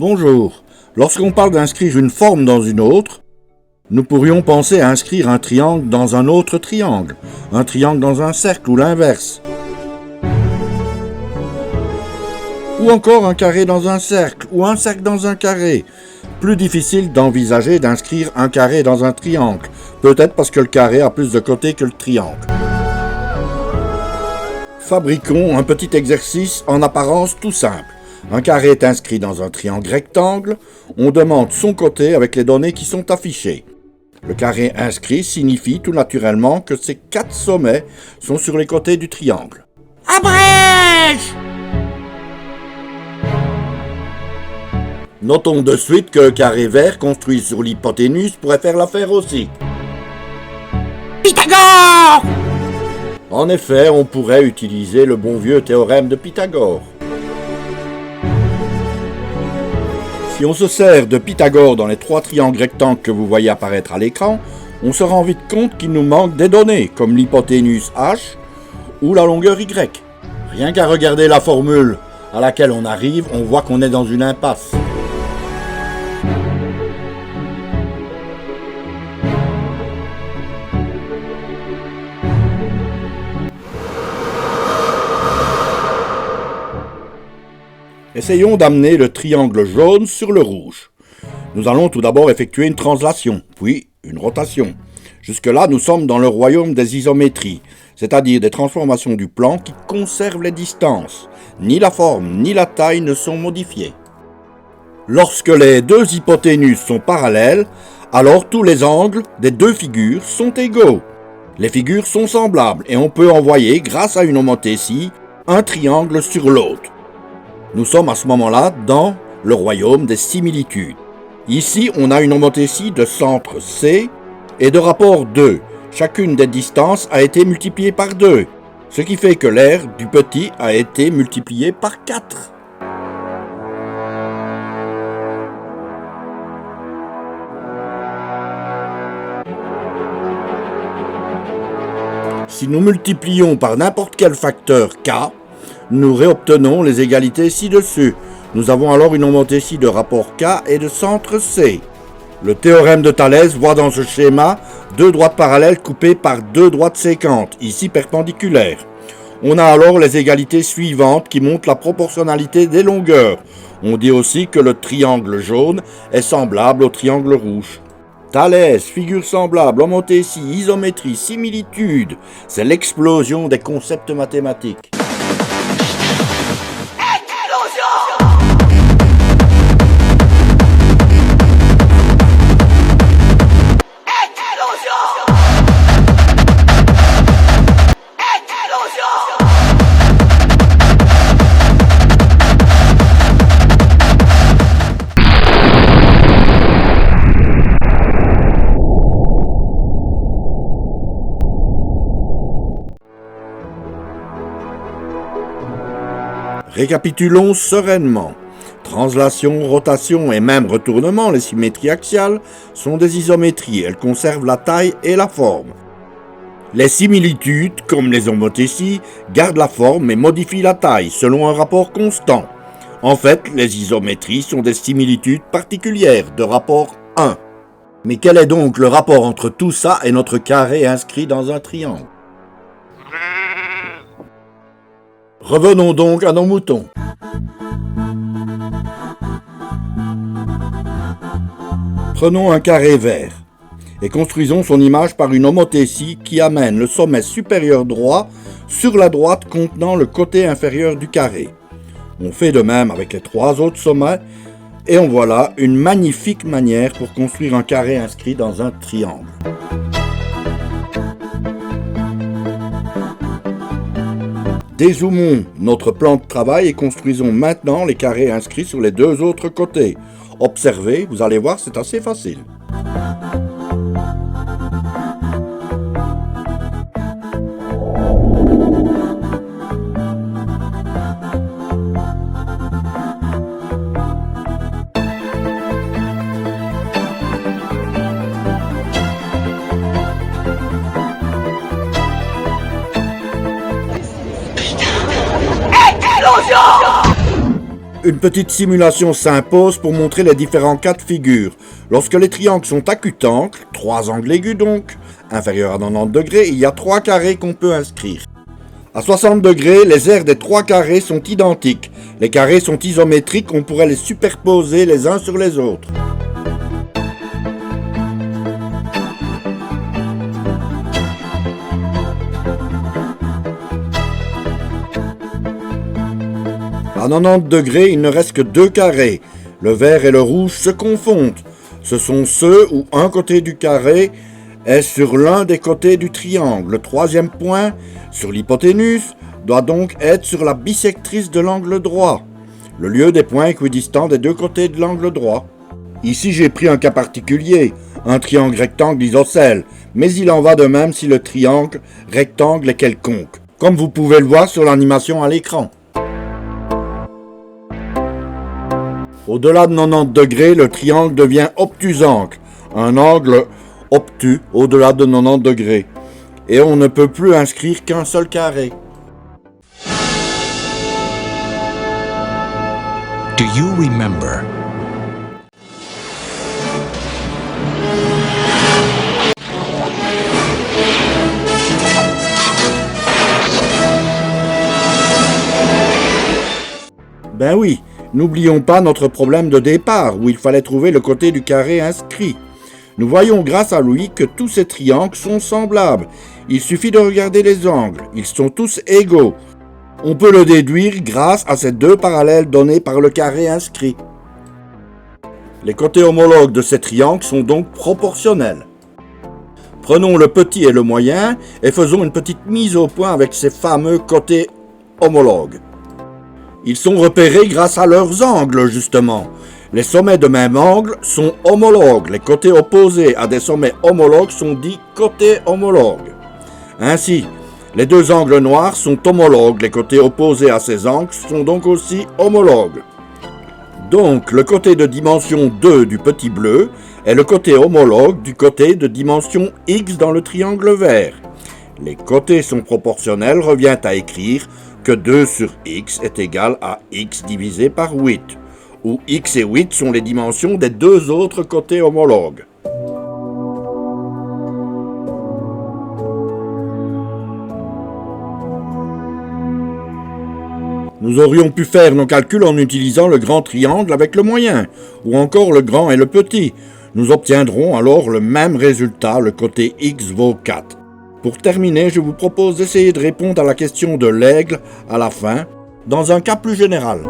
Bonjour. Lorsqu'on parle d'inscrire une forme dans une autre, nous pourrions penser à inscrire un triangle dans un autre triangle, un triangle dans un cercle ou l'inverse. Ou encore un carré dans un cercle ou un cercle dans un carré. Plus difficile d'envisager d'inscrire un carré dans un triangle, peut-être parce que le carré a plus de côtés que le triangle. Fabriquons un petit exercice en apparence tout simple. Un carré est inscrit dans un triangle rectangle, on demande son côté avec les données qui sont affichées. Le carré inscrit signifie tout naturellement que ces 4 sommets sont sur les côtés du triangle. Abrège! Notons de suite que le carré vert construit sur l'hypoténuse pourrait faire l'affaire aussi. Pythagore! En effet, on pourrait utiliser le bon vieux théorème de Pythagore. Si on se sert de Pythagore dans les 3 triangles rectangles que vous voyez apparaître à l'écran, on se rend vite compte qu'il nous manque des données, comme l'hypoténuse H ou la longueur Y. Rien qu'à regarder la formule à laquelle on arrive, on voit qu'on est dans une impasse. Essayons d'amener le triangle jaune sur le rouge. Nous allons tout d'abord effectuer une translation, puis une rotation. Jusque-là, nous sommes dans le royaume des isométries, c'est-à-dire des transformations du plan qui conservent les distances. Ni la forme ni la taille ne sont modifiées. Lorsque les 2 hypoténuses sont parallèles, alors tous les angles des 2 figures sont égaux. Les figures sont semblables et on peut envoyer, grâce à une homothétie, un triangle sur l'autre. Nous sommes à ce moment-là dans le royaume des similitudes. Ici, on a une homothétie de centre C et de rapport 2. Chacune des distances a été multipliée par 2, ce qui fait que l'aire du petit a été multiplié par 4. Si nous multiplions par n'importe quel facteur k, nous réobtenons les égalités ci-dessus. Nous avons alors une homothétie de rapport K et de centre C. Le théorème de Thalès voit dans ce schéma 2 droites parallèles coupées par 2 droites séquentes, ici perpendiculaires. On a alors les égalités suivantes qui montrent la proportionnalité des longueurs. On dit aussi que le triangle jaune est semblable au triangle rouge. Thalès, figure semblable, homothétie, isométrie, similitude, c'est l'explosion des concepts mathématiques. Récapitulons sereinement. Translation, rotation et même retournement, les symétries axiales, sont des isométries. Elles conservent la taille et la forme. Les similitudes, comme les homothéties, gardent la forme mais modifient la taille selon un rapport constant. En fait, les isométries sont des similitudes particulières de rapport 1. Mais quel est donc le rapport entre tout ça et notre carré inscrit dans un triangle ? Revenons donc à nos moutons. Prenons un carré vert et construisons son image par une homothétie qui amène le sommet supérieur droit sur la droite contenant le côté inférieur du carré. On fait de même avec les 3 autres sommets et en voilà une magnifique manière pour construire un carré inscrit dans un triangle. Dézoomons notre plan de travail et construisons maintenant les carrés inscrits sur les 2 autres côtés. Observez, vous allez voir, c'est assez facile. Une petite simulation s'impose pour montrer les différents cas de figure. Lorsque les triangles sont acutangles, 3 angles aigus donc, inférieurs à 90 degrés, il y a 3 carrés qu'on peut inscrire. À 60 degrés, les aires des 3 carrés sont identiques. Les carrés sont isométriques, on pourrait les superposer les uns sur les autres. À 90 degrés, il ne reste que 2 carrés. Le vert et le rouge se confondent. Ce sont ceux où un côté du carré est sur l'un des côtés du triangle. Le troisième point, sur l'hypoténuse, doit donc être sur la bisectrice de l'angle droit, le lieu des points équidistants des 2 côtés de l'angle droit. Ici, j'ai pris un cas particulier, un triangle rectangle isocèle, mais il en va de même si le triangle rectangle est quelconque, comme vous pouvez le voir sur l'animation à l'écran. Au-delà de 90 degrés, le triangle devient obtusangle, un angle obtus au-delà de 90 degrés, et on ne peut plus inscrire qu'un seul carré. Do you remember? Ben oui, n'oublions pas notre problème de départ, où il fallait trouver le côté du carré inscrit. Nous voyons grâce à lui que tous ces triangles sont semblables. Il suffit de regarder les angles, ils sont tous égaux. On peut le déduire grâce à ces 2 parallèles donnés par le carré inscrit. Les côtés homologues de ces triangles sont donc proportionnels. Prenons le petit et le moyen et faisons une petite mise au point avec ces fameux côtés homologues. Ils sont repérés grâce à leurs angles, justement. Les sommets de même angle sont homologues. Les côtés opposés à des sommets homologues sont dits côtés homologues. Ainsi, les 2 angles noirs sont homologues. Les côtés opposés à ces angles sont donc aussi homologues. Donc, le côté de dimension 2 du petit bleu est le côté homologue du côté de dimension x dans le triangle vert. Les côtés sont proportionnels revient à écrire que 2 sur x est égal à x divisé par 8, où x et 8 sont les dimensions des 2 autres côtés homologues. Nous aurions pu faire nos calculs en utilisant le grand triangle avec le moyen, ou encore le grand et le petit. Nous obtiendrons alors le même résultat, le côté x vaut 4. Pour terminer, je vous propose d'essayer de répondre à la question de l'aigle à la fin, dans un cas plus général.